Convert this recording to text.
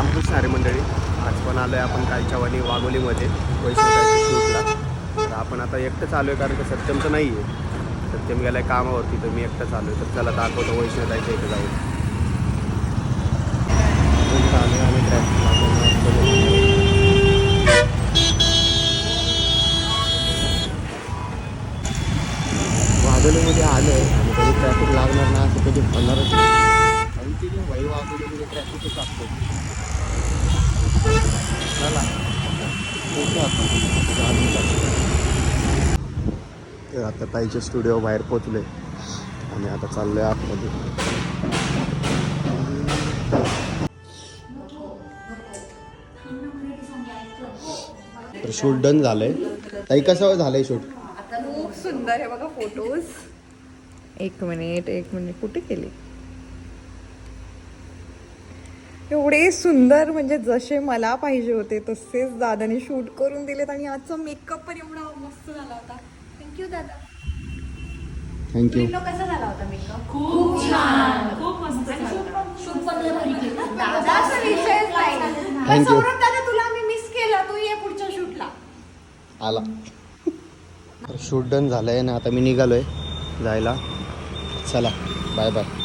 रामकृष्ण हरी मंडळी. आज पण आलो आहे आपण कालच्या वाणी वाघोलीमध्ये वैष्णवताईच्या शूटला. तर आपण आता एकटंच आलो आहे कारण का सत्यमचं नाही आहे. सत्यम गेला आहे कामावरती, तर मी एकटंच आलो आहे. तर चला दाखवतो वैष्णवताईच्या इथे जाऊन. आलो आहे आणि वाघोलीमध्ये आलो आहे आणि कधी ट्रॅफिक लागणार ना असं कधी होणारच नाही. कंटिन्यू भाई वाघोलीमध्ये ट्रॅफिकच असतो. चला आता ताईच्या स्टुडिओ बाहेर पोचले आणि आता चाललोय आतमध्ये. तर शूट डन झालंय. ताई कसं झालंय शूट? खूप सुंदर आहे बघा फोटोज. एक मिनिट कुठे केले? एवढे सुंदर, म्हणजे जसे मला पाहिजे होते तसेच दादाने शूट करून दिलेत. आणि आजचा मेकअप पण एवढा मस्त झाला होता. थँक्यू दादा. थँक्यू. कसा झाला होता मेकअप? खूप छान, खूप मस्त शूट पण लय भारी केलं. दादाचा विषयच नाही. थँक्यू. सौरभ दादा, तुला मी मिस केला. तू ये पुढच्या शूटला. आला. तर शूट डन झालंय ना, आता मी निघालोय जायला. चला बाय बाय.